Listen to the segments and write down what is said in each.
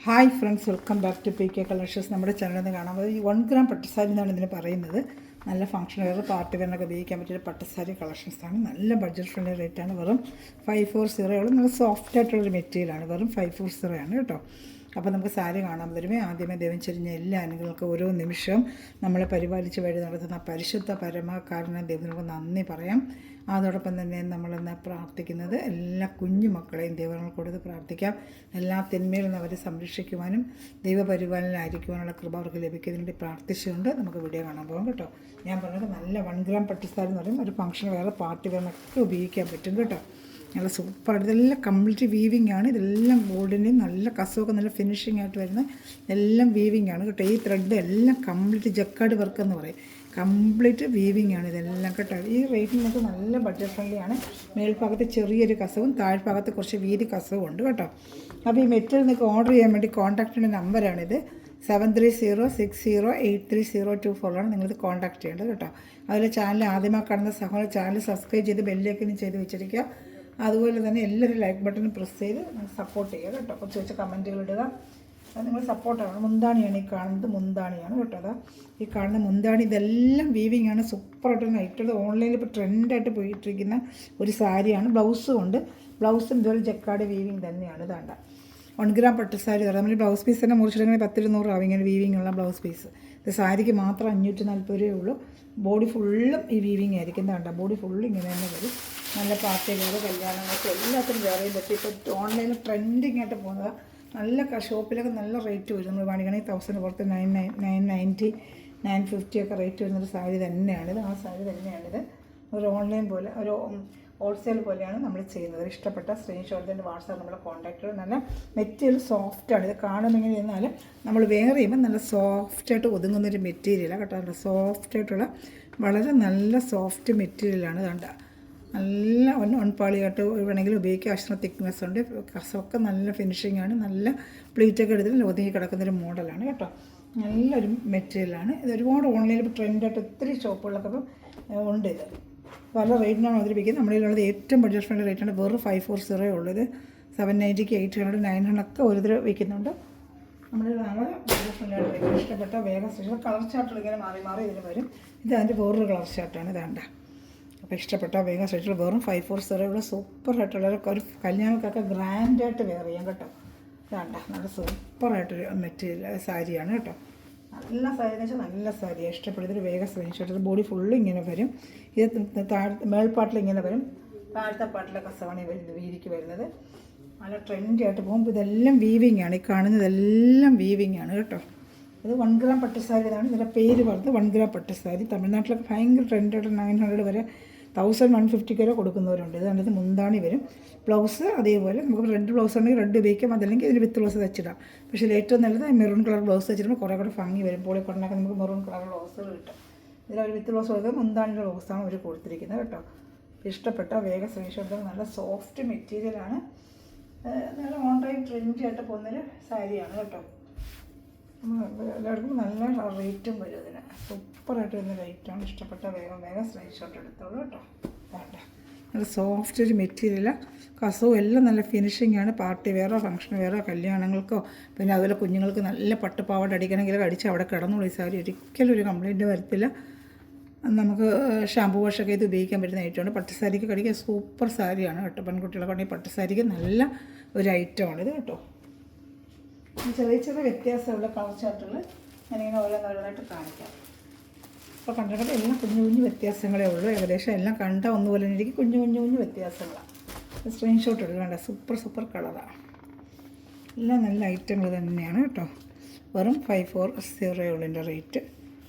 Hi friends, welcome back to P K collections. നമ്മുടെ ചാനലിൽ നിന്ന് കാണാൻ ഈ 1 ഗ്രാം പട്ടുസാരി എന്നാണ് ഇതിന് പറയുന്നത്. നല്ല ഫംഗ്ഷൻ വെയർ, പാർട്ടി വെയറിനൊക്കെ ഉപയോഗിക്കാൻ പറ്റിയ പട്ടുസാരി കളക്ഷൻസാണ്. നല്ല ബഡ്ജറ്റ് ഫ്രണ്ട്ലി റേറ്റാണ്. വെറും 540 ഉള്ളൂ. നല്ല സോഫ്റ്റ് ആയിട്ടുള്ളൊരു മെറ്റീരിയലാണ്. വെറും 540 ആണ് കേട്ടോ. അപ്പോൾ നമുക്ക് സാരി കാണാൻ തരുമേ. ആദ്യമേ ദൈവം ചെരിഞ്ഞ എല്ലാ അനുഗ്രഹങ്ങൾക്കും ഓരോ നിമിഷവും നമ്മളെ പരിപാലിച്ച് വഴി നടത്തുന്ന പരിശുദ്ധ പരമാകാരനെ ദൈവത്തിനൊക്കെ നന്ദി പറയാം. അതോടൊപ്പം തന്നെ നമ്മളിന്ന് പ്രാർത്ഥിക്കുന്നത് എല്ലാ കുഞ്ഞു മക്കളെയും ദൈവങ്ങൾ കൊടുത്ത് പ്രാർത്ഥിക്കാം. എല്ലാ തിന്മയിൽ നിന്ന് അവരെ സംരക്ഷിക്കുവാനും ദൈവപരിപാലനമായിരിക്കുവാനുള്ള കൃപ അവർക്ക് ലഭിക്കുന്നതിന് വേണ്ടി പ്രാർത്ഥിച്ചുകൊണ്ട് നമുക്ക് വീഡിയോ കാണാൻ പോകാം കേട്ടോ. ഞാൻ പറഞ്ഞത് നല്ല 1 ഗ്രാം പട്ടുസാരി എന്ന് പറയും. ഒരു ഫംഗ്ഷൻ വേറെ പാർട്ടി വേറൊക്കെ ഉപയോഗിക്കാൻ പറ്റും കേട്ടോ. നല്ല സൂപ്പറായിട്ട് ഇതെല്ലാം കംപ്ലീറ്റ് വീവിങ് ആണ്. ഇതെല്ലാം ഗോൾഡിൻ്റെയും നല്ല കസവൊക്കെ നല്ല ഫിനിഷിംഗ് ആയിട്ട് വരുന്ന എല്ലാം വീവിങ് ആണ് കേട്ടോ. ഈ ത്രെഡ് എല്ലാം കംപ്ലീറ്റ് ജക്കാർഡ് വർക്ക് എന്ന് പറയും. കംപ്ലീറ്റ് വീവിങ് ആണ് ഇതെല്ലാം കേട്ടോ. ഈ റേറ്റിനൊക്കെ നല്ല ബഡ്ജറ്റ് ഫ്രണ്ട്ലി ആണ്. മേൽഭാഗത്ത് ചെറിയൊരു കസവും താഴ്ഭാഗത്ത് കുറച്ച് വീതി കസവും ഉണ്ട് കേട്ടോ. അപ്പോൾ ഈ മെറ്റീരിയൽ നിങ്ങൾക്ക് ഓർഡർ ചെയ്യാൻ വേണ്ടി കോൺടാക്റ്റിൻ്റെ നമ്പറാണിത്. 7306083024 ആണ് നിങ്ങളിത് കോൺടാക്ട് ചെയ്യേണ്ടത് കേട്ടോ. അതുപോലെ ചാനൽ ആദ്യമായി കാണുന്ന സഹോദരൻ ചാനൽ സബ്സ്ക്രൈബ് ചെയ്ത് ബെല്ലേക്കിനും ചെയ്ത് വെച്ചിരിക്കുക. അതുപോലെ തന്നെ എല്ലാവരും ലൈക്ക് ബട്ടൺ പ്രസ് ചെയ്ത് സപ്പോർട്ട് ചെയ്യുക കേട്ടോ. കുറച്ച് വെച്ച് കമൻറ്റുകൾ ഇടുക. അത് നിങ്ങൾ സപ്പോർട്ടാണ്. മുന്താണിയാണ് ഈ കാണുന്നത്, മുന്താണിയാണ് കേട്ടോ. അതാ ഈ കാണുന്ന മുന്താണി ഇതെല്ലാം വീവിങ് ആണ്. സൂപ്പറായിട്ട് നൈറ്റുള്ളത് ഓൺലൈനിൽ ഇപ്പോൾ ട്രെൻഡായിട്ട് പോയിട്ടിരിക്കുന്ന ഒരു സാരിയാണ്. ബ്ലൗസും ഉണ്ട്. ബ്ലൗസും ഇതുപോലെ ജക്കാർഡ് വീവിങ് തന്നെയാണ്. ഇതാണ്ട 1 ഗ്രാം പട്ടുസാരി തരാം. നമ്മൾ ബ്ലൗസ് പീസ് തന്നെ മുറിച്ചിട്ടുണ്ടെങ്കിൽ 10-200 ആവും ഇങ്ങനെ വീവിങ് ഉള്ള ബ്ലൗസ് പീസ്. ഇത് സാരിക്ക് മാത്രം 540 രൂപയേ ഉള്ളൂ. ബോഡി ഫുള്ളും ഈ വീവിങ് ആയിരിക്കും. എന്താ ബോഡി ഫുള്ളും ഇങ്ങനെ തന്നെ വരും. നല്ല പാർട്ടി വേറെ കല്യാണങ്ങൾക്ക് എല്ലാത്തിനും വേറെയും പറ്റി ഇപ്പോൾ ഓൺലൈനിൽ ട്രെൻഡിങ് ആയിട്ട് പോകുന്നത്. നല്ല ഷോപ്പിലൊക്കെ നല്ല റേറ്റ് വരും. നമ്മൾ വാങ്ങിക്കണമെങ്കിൽ 1000 പുറത്ത് 990 950 ഒക്കെ റേറ്റ് വരുന്നൊരു സാരി തന്നെയാണിത്. ആ സാരി തന്നെയാണിത്. ഒരു ഓൺലൈൻ പോലെ ഒരു ഹോൾസെയിൽ പോലെയാണ് നമ്മൾ ചെയ്യുന്നത്. ഇഷ്ടപ്പെട്ട സ്ക്രീൻഷോട്ടിൻ്റെ വാട്സാപ്പ് നമ്മളെ കോൺടാക്ട് ചെയ്ത്. നല്ല മെറ്റീരിയൽ സോഫ്റ്റാണ്. ഇത് കാണുമെങ്കിൽ എന്നാൽ നമ്മൾ വെയർ ചെയ്യുമ്പോൾ നല്ല സോഫ്റ്റായിട്ട് ഒതുങ്ങുന്നൊരു മെറ്റീരിയലാണ് കേട്ടോ. നല്ല സോഫ്റ്റായിട്ടുള്ള വളരെ നല്ല സോഫ്റ്റ് മെറ്റീരിയലാണ്. കണ്ട നല്ല ഒൺപാളിയായിട്ട് വേണമെങ്കിൽ ഉപയോഗിക്കുക. അക്ഷരം തിക്നെസ് ഉണ്ട്. കസമൊക്കെ നല്ല ഫിനിഷിംഗ് ആണ്. നല്ല പ്ലീറ്റൊക്കെ എടുത്തിട്ട് ഒതുങ്ങി കിടക്കുന്നൊരു മോഡലാണ് കേട്ടോ. നല്ലൊരു മെറ്റീരിയലാണ്. ഇത് ഒരുപാട് ഓൺലൈനിൽ ഇപ്പോൾ ട്രെൻഡായിട്ട് ഒത്തിരി ഷോപ്പുകളിലൊക്കെ ഇപ്പം ഉണ്ട്. ഇത് പല റേറ്റിനാണ് അവതരിപ്പിക്കുന്നത്. നമ്മളിലുള്ളത് ഏറ്റവും ബഡ്ജറ്റ് ഫ്രണ്ട്ലി റേറ്റാണ്. വെറും 540 ഉള്ളത്. 790, 800, 900 ഒക്കെ ഒരു തരം വയ്ക്കുന്നുണ്ട്. നമ്മളിൽ നാളെ ബഡ്ജറ്റ് ഫ്രണ്ട്ലി ആയിട്ട് വയ്ക്കും. ഇഷ്ടപ്പെട്ട വേഗം സ്പെഷ്യൽ കളർ ചാർട്ടുകൾ ഇങ്ങനെ മാറി മാറി ഇതിന് വരും. ഇത് അതിൻ്റെ വേറൊരു കളർ ചാർട്ടാണ്. ഇതാണ്ട. അപ്പോൾ ഇഷ്ടപ്പെട്ട വേഗം സ്പെഷ്യൽ വെറും 540 ഉള്ള സൂപ്പറായിട്ടുള്ള ഒരു കല്യാണങ്ങൾക്കൊക്കെ ഗ്രാൻഡായിട്ട് വെയർ ചെയ്യാം കേട്ടോ. ഇതാണ്ട നല്ല സൂപ്പറായിട്ടൊരു മെറ്റീരിയൽ സാരിയാണ് കേട്ടോ. നല്ല സാരി എന്ന് വെച്ചാൽ നല്ല സാരിയാണ്. ഇഷ്ടപ്പെടുന്നൊരു വേഗം സ്ക്രീൻഷോട്ട്. ബോഡി ഫുള്ള് ഇങ്ങനെ വരും. ഇത് മേൾപ്പാട്ടിൽ ഇങ്ങനെ വരും. താഴത്തെ പാട്ടിലെ കസവാണ് വീതിക്ക് വരുന്നത്. നല്ല ട്രെൻഡി ആയിട്ട് പോകുമ്പോൾ ഇതെല്ലാം വീവിങ് ആണ്. ഈ കാണുന്നതെല്ലാം വീവിങ് ആണ് കേട്ടോ. ഇത് 1 ഗ്രാം പട്ടുസാരി എന്നാണ് ഇതിൻ്റെ പേര് പറഞ്ഞത്. 1 ഗ്രാം പട്ടുസാരി തമിഴ്നാട്ടിലൊക്കെ ഭയങ്കര ട്രെൻഡായിട്ട് 900 വരെ 1150 വരെ കൊടുക്കുന്നവരുണ്ട്. ഇതാണിത് മുന്താണി വരും. ബ്ലൗസ് അതേപോലെ നമുക്ക് റെഡ് ബ്ലൗസ് ഉണ്ടെങ്കിൽ റെഡ് ഉപയോഗിക്കാം. അതല്ലെങ്കിൽ ഇതിന് വിത്ത് ബ്ലൗസ് വെച്ചിടാം. പക്ഷേ ഏറ്റവും നല്ലത് മെറൂൺ കളർ ബ്ലൗസ് വെച്ചിട്ടുമ്പോൾ കുറേ കൂടെ ഭംഗി വരും. പോളിക്കോട്ടനൊക്കെ നമുക്ക് മെറൂൺ കളർ ബ്ലൗസുകൾ കിട്ടും. ഇതിലൊരു വിത്ത് ബ്ലൗസ് കൊടുക്കുക. മുന്താണിയുടെ ബ്ലൗസാണ് അവർ കൊടുത്തിരിക്കുന്നത് കേട്ടോ. ഇഷ്ടപ്പെട്ട വേഗം സ്ക്രീൻഷോട്ട്. നല്ല സോഫ്റ്റ് മെറ്റീരിയലാണ്. നല്ല ഓൺലൈൻ ട്രെൻഡി ആയിട്ട് പോകുന്നൊരു സാരിയാണ് കേട്ടോ. എല്ലാവർക്കും നല്ല റേറ്റും വരും. ഇതിന് സൂപ്പറായിട്ട് വരുന്ന റേറ്റാണ്. ഇഷ്ടപ്പെട്ട വേഗം സ്ക്രീൻഷോട്ട് എടുത്തോളൂ കേട്ടോ. വേണ്ട നല്ല സോഫ്റ്റ് ഒരു മെറ്റീരിയലാണ്. കസവും എല്ലാം നല്ല ഫിനിഷിംഗ് ആണ്. പാർട്ടി വെയറോ ഫംഗ്ഷൻ വെയറോ കല്യാണങ്ങൾക്കോ പിന്നെ അതുപോലെ കുഞ്ഞുങ്ങൾക്ക് നല്ല പട്ടുപാവാട അടിക്കണമെങ്കിൽ അടിച്ച് അവിടെ കിടന്നുള്ളൂ. ഈ സാരി ഒരിക്കലും ഒരു കംപ്ലയിൻറ്റ് വരത്തില്ല. നമുക്ക് ഷാമ്പൂ വാഷൊക്കെ ഇത് ഉപയോഗിക്കാൻ പറ്റുന്ന ഐറ്റമാണ്. പട്ടുസാരിക്ക് കടിക്കാൻ സൂപ്പർ സാരിയാണ് കേട്ടോ. പെൺകുട്ടികളൊക്കെ ഉണ്ടെങ്കിൽ പട്ടുസാരിക്ക് നല്ല ഒരു ഐറ്റമാണിത് കേട്ടോ. ചെറിയ ചെറിയ വ്യത്യാസമുള്ള കളർ ചാർട്ടുകൾ ഞാനിങ്ങനെ ഓരോന്നോരോന്നായിട്ട് കാണിക്കാം. ഇപ്പോൾ കണ്ടിട്ട് എല്ലാം കുഞ്ഞു കുഞ്ഞു വ്യത്യാസങ്ങളേ ഉള്ളൂ. ഏകദേശം എല്ലാം കണ്ട ഒന്നുപോലെ എനിക്ക് കുഞ്ഞു വ്യത്യാസങ്ങളാണ്. സ്ക്രീൻഷോട്ട് എടുക്കേണ്ട. സൂപ്പർ കളറാണ്. എല്ലാം നല്ല ഐറ്റങ്ങൾ തന്നെയാണ് കേട്ടോ. വെറും 540 ഉള്ളതിൻ്റെ റേറ്റ്.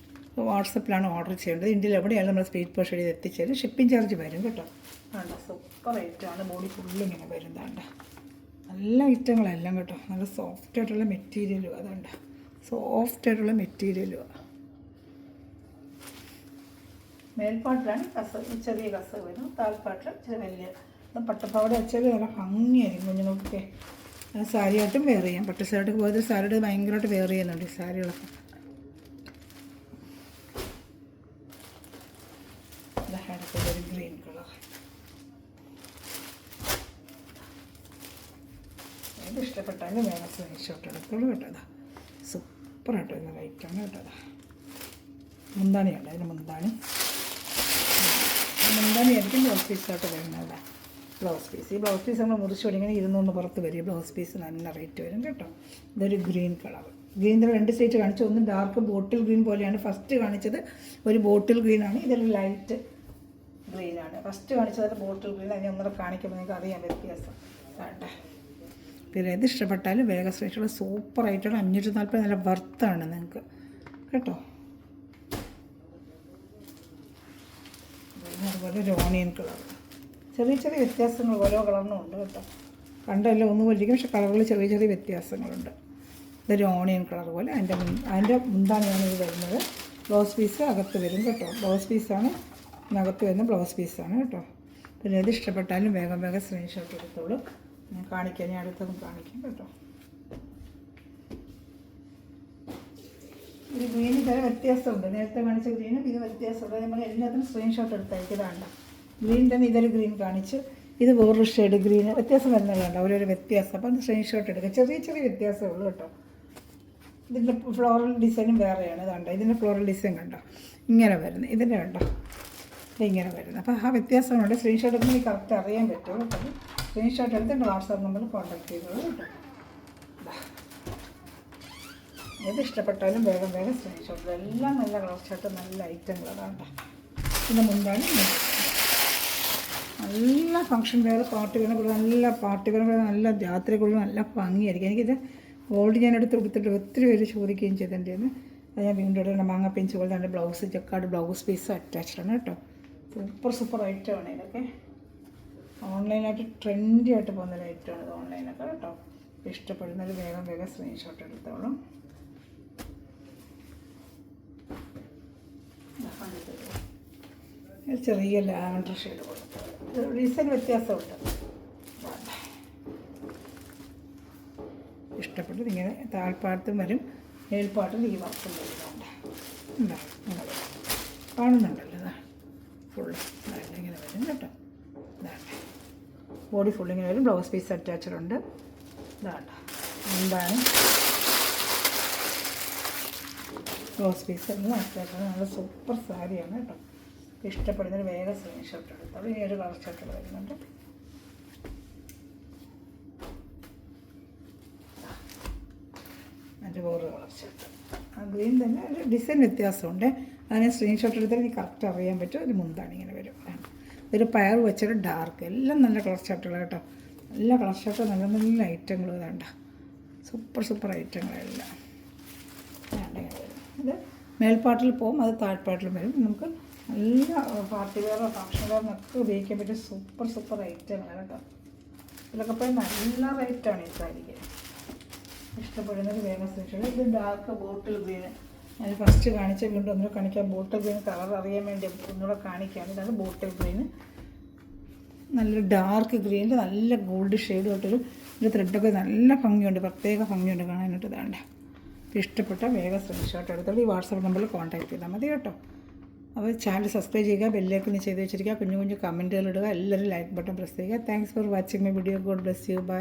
വാട്സപ്പിലാണ് ഓർഡർ ചെയ്യേണ്ടത്. ഇന്ത്യയിൽ എവിടെയാണ് നമ്മൾ സ്പീഡ് പോസ്റ്റ് ചെയ്ത് എത്തിച്ചത്. ഷിപ്പിംഗ് ചാർജ് വരും കേട്ടോ. വേണ്ട സൂപ്പർ ഐറ്റമാണ്. ബോഡി ഫുള്ളിങ്ങനെ വരുന്നതാണ്ട. നല്ല ഐറ്റങ്ങളെല്ലാം കേട്ടോ. നല്ല സോഫ്റ്റായിട്ടുള്ള മെറ്റീരിയലും അതുണ്ട്. സോഫ്റ്റായിട്ടുള്ള മെറ്റീരിയലുമാണ്. മേൽപ്പാട്ടിലാണ് ചെറിയ കസവ് വരും. താൽപ്പാട്ടിൽ ചെറിയ വലിയ പട്ടുപാവാട വെച്ചാൽ നല്ല ഭംഗിയായിരിക്കും കുഞ്ഞുങ്ങൾക്കൊക്കെ. സാരിയായിട്ടും വെയർ ചെയ്യാം. പട്ടുസാരിയായിട്ട് പോയത് സാരിയുടെ ഭയങ്കരമായിട്ട് വെയർ ചെയ്യുന്നുണ്ട് ഈ സാരികളൊക്കെ. ഒരു ഗ്രീൻ കളർ. ഇത് ഇഷ്ടപ്പെട്ട ഇഷ്ടപ്പെട്ടാൽ വേറെ സ്ക്രീൻഷോട്ട് എടുത്തോളൂ കേട്ടോ. അതാ സൂപ്പറായിട്ട് വരുന്ന റൈറ്റാണ് കേട്ടോ. അതാ മുന്താണിയുണ്ട്, അതിന് മുന്താണി ആയിരിക്കും ബ്ലൗസ് പീസായിട്ട് വരുന്നത്. ബ്ലൗസ് പീസ്, ഈ ബ്ലൗസ് പീസ് നമ്മൾ മുറിച്ച് തുടങ്ങിയാൽ 200 പുറത്ത് വരും. ബ്ലൗസ് പീസ് നല്ല റേറ്റ് വരും കേട്ടോ. ഇതൊരു ഗ്രീൻ കളർ, ഗ്രീനിൻ്റെ 2 സ്റ്റേറ്റ് കാണിച്ചു. ഒന്ന് ഡാർക്ക് ബോട്ടിൽ ഗ്രീൻ പോലെയാണ് ഫസ്റ്റ് കാണിച്ചത്, ഒരു ബോട്ടിൽ ഗ്രീനാണ്. ഇതൊരു ലൈറ്റ് ഗ്രീനാണ്. ഫസ്റ്റ് കാണിച്ചത് ബോട്ടിൽ ഗ്രീൻ, അതിനെ ഒന്നുകൂടെ കാണിക്കുമ്പോൾ നിങ്ങൾക്ക് അറിയാൻ വ്യത്യാസം വേണ്ടേ. പിന്നെ ഇത് ഇഷ്ടപ്പെട്ടാൽ വേഗം സ്പെഷ്യൽ സൂപ്പറായിട്ടുള്ള 540 നല്ല വർത്താണ് നിങ്ങൾക്ക് കേട്ടോ. അതുപോലെ ഒരു ഓണിയൻ കളർ, ചെറിയ ചെറിയ വ്യത്യാസങ്ങൾ ഓരോ കളറിനും ഉണ്ട് കേട്ടോ. കണ്ടല്ലോ ഒന്ന് പോലിരിക്കും, പക്ഷേ കളറുകൾ ചെറിയ ചെറിയ വ്യത്യാസങ്ങളുണ്ട്. ഇതൊരു ഓണിയൻ കളർ പോലെ അതിൻ്റെ മുന്താണിയാണ് ഇത് വരുന്നത്. ബ്ലൗസ് പീസ് അകത്ത് വരും കേട്ടോ. ബ്ലൗസ് പീസാണ് അകത്ത് വരുന്ന ബ്ലൗസ് പീസാണ് കേട്ടോ. പിന്നെ ഇത് ഇഷ്ടപ്പെട്ടാലും വേഗം സ്ക്രീൻഷോട്ട് എടുത്തോളൂ. ഞാൻ കാണിക്കാം, ഞാൻ അടുത്തതും കാണിക്കാം കേട്ടോ. ഇത് ഗ്രീന് ചില വ്യത്യാസമുണ്ട്, നേരത്തെ കാണിച്ച ഗ്രീനും ഇത് വ്യത്യാസമുണ്ട്. നമ്മൾ എല്ലാത്തിനും സ്ക്രീൻഷോട്ട് എടുത്തായിരിക്കും. ഇതാണ്ട ഗ്രീൻ തന്നെ ഇതൊരു ഗ്രീൻ കാണിച്ച്, ഇത് വേറൊരു ഷെയ്ഡ് ഗ്രീന് വ്യത്യാസം വരുന്നതുകൊണ്ട് ഓരോരോ വ്യത്യാസം. അപ്പം സ്ക്രീൻഷോട്ട് എടുക്കുക, ചെറിയ ചെറിയ വ്യത്യാസമേ ഉള്ളൂ കേട്ടോ. ഇതിൻ്റെ ഫ്ലോറൽ ഡിസൈനും വേറെയാണ്. ഇതാണ്ട ഇതിൻ്റെ ഫ്ലോറൽ ഡിസൈൻ കണ്ടോ, ഇങ്ങനെ വരുന്നത്, ഇതിൻ്റെ കണ്ടോ ഇങ്ങനെ വരുന്നത്. അപ്പോൾ ആ വ്യത്യാസമുണ്ട്. സ്ക്രീൻഷോട്ട് എടുക്കുമ്പോൾ എനിക്ക് കറക്റ്റ് അറിയാൻ പറ്റുള്ളൂ കേട്ടോ. സ്ക്രീൻഷോട്ട് എടുത്ത് എൻ്റെ വാട്സാപ്പ് നമ്പറിൽ കോൺടാക്ട് ചെയ്തോളൂ കേട്ടോ. ഏത് ഇഷ്ടപ്പെട്ടാലും വേഗം സ്ക്രീൻഷോട്ട്. എല്ലാം നല്ല കളർ ഷർട്ട്, നല്ല ഐറ്റങ്ങളാണ്. പിന്നെ മുൻപാണ് നല്ല ഫങ്ഷൻ വെയർ, പാർട്ടി വെയർ കൂടെ നല്ല പാർട്ടി വെയർ കൂടെ നല്ല രാത്രിക്കുള്ള നല്ല ഭംഗിയായിരിക്കും. എനിക്കിത് ഓൾഡ് ഞാൻ എടുത്ത് കൊടുത്തിട്ട് ഒത്തിരി പേര് ചോദിക്കുകയും ചെയ്തിട്ടുണ്ടായിരുന്നു. അത് ഞാൻ വീണ്ടും എടുക്കുന്ന മാങ്ങ പെഞ്ച് പോലെ തന്നെ ബ്ലൗസ് ജക്കാർഡ് ബ്ലൗസ് പീസ് അറ്റാച്ച്ഡാണ് കേട്ടോ. സൂപ്പർ ഐറ്റമാണ് ഇതൊക്കെ. ഓൺലൈനായിട്ട് ട്രെൻഡി ആയിട്ട് പോകുന്നൊരു ഐറ്റമാണ് ഇത് ഓൺലൈനൊക്കെ കേട്ടോ. ഇഷ്ടപ്പെടുന്നവർ വേഗം സ്ക്രീൻഷോട്ട് എടുത്തോളും. ചെറിയ ലാവൻഡർ ഷെയ്ഡ് കൊടുത്തു, ഡിസൈൻ വ്യത്യാസമുണ്ട്. ഇഷ്ടപ്പെട്ടത് ഇങ്ങനെ താഴ്പാടത്തും വരും, മേൽപ്പാട്ടിൽ ഈ വർക്കും വരുന്നുണ്ട്. എന്താ ഇങ്ങനെ കാണുന്നുണ്ടല്ലോ, ഇതാ ഫുള്ള് ഇങ്ങനെ വരും കേട്ടോ. ഇതാണ്ട് ബോഡി ഫുള്ളിങ്ങനെ വരും. ബ്ലൗസ് പീസ് അറ്റാച്ച്ഡ് ഉണ്ട്. ഇതാണ്ട എന്താണ് ബ്ലൗസ് പീസ് എല്ലാം അറ്റാച്ച്ഡ്. നല്ല സൂപ്പർ സാരിയാണ് കേട്ടോ. ഇഷ്ടപ്പെടുന്നൊരു വേഗം സ്ക്രീൻഷോട്ട് എടുത്തോളൂ. ഈ ഒരു കളർ ഷർട്ട് വരുന്നുണ്ട്. അതിൻ്റെ വേറൊരു കളർ ഷർട്ട്, ആ ഗ്രീൻ തന്നെ ഒരു ഡിസൈൻ വ്യത്യാസമുണ്ട്. അതിനെ സ്ക്രീൻഷോട്ട് എടുത്താൽ എനിക്ക് കറക്റ്റ് അറിയാൻ പറ്റും. ഒരു മുന്താണ് ഇങ്ങനെ വരും. ഒരു പയർ വെച്ചൊരു ഡാർക്ക്, എല്ലാം നല്ല കളർ ഷർട്ടുകൾ കേട്ടോ. നല്ല കളർ ഷർട്ട്, നല്ല നല്ല ഐറ്റങ്ങൾ വേണ്ട. സൂപ്പർ ഐറ്റങ്ങളെല്ലാം ഇങ്ങനെ വരും. ഇത് മേൽപ്പാട്ടിൽ പോകും, അത് താഴ്പാട്ടിലും വരും. നമുക്ക് നല്ല പാർട്ടി വെയറോ ഫങ്ഷൻ വെയറിനൊക്കെ ഉപയോഗിക്കാൻ പറ്റിയ സൂപ്പർ ഐറ്റങ്ങളാണ് കേട്ടോ. ഇതിലൊക്കെ പോയി നല്ല റേറ്റാണ് ഈ സാരിക്ക്. ഇഷ്ടപ്പെടുന്നത് വേഗം സ്ക്രീൻഷോട്ട്. ഇത് ഡാർക്ക് ബോട്ടിൽ ഗ്രീന് ഞാൻ ഫസ്റ്റ് കാണിച്ച, വീണ്ടും ഒന്നുകൂടെ കാണിക്കാം. ബോട്ടിൽ ഗ്രീൻ കളർ അറിയാൻ വേണ്ടി ഒന്നുകൂടെ കാണിക്കാം. ഇതാണ് ബോട്ടിൽ ഗ്രീന്. നല്ല ഡാർക്ക് ഗ്രീനിൽ നല്ല ഗോൾഡ് ഷെയ്ഡ് തൊട്ടൊരു ത്രെഡൊക്കെ നല്ല ഭംഗിയുണ്ട്, പ്രത്യേക ഭംഗിയുണ്ട് കാണാനായിട്ട്. ഇതാണ്ട് ഇഷ്ടപ്പെട്ട വേഗം സ്ക്രീൻഷോട്ട് എടുത്തോളൂ. ഈ വാട്സാപ്പ് നമ്പറിൽ കോൺടാക്ട് ചെയ്താൽ മതി കേട്ടോ. അപ്പോൾ ചാനൽ സബ്സ്ക്രൈബ് ചെയ്യുക, ബെല്ലേക്ക് ചെയ്ത് വെച്ചിരിക്കുക, കുഞ്ഞു കമൻറ്റുകൾ ഇടുക, എല്ലാവരും ലൈക്ക് ബട്ടൺ പ്രസ് ചെയ്യുക. Thanks for watching my video. God bless you. By.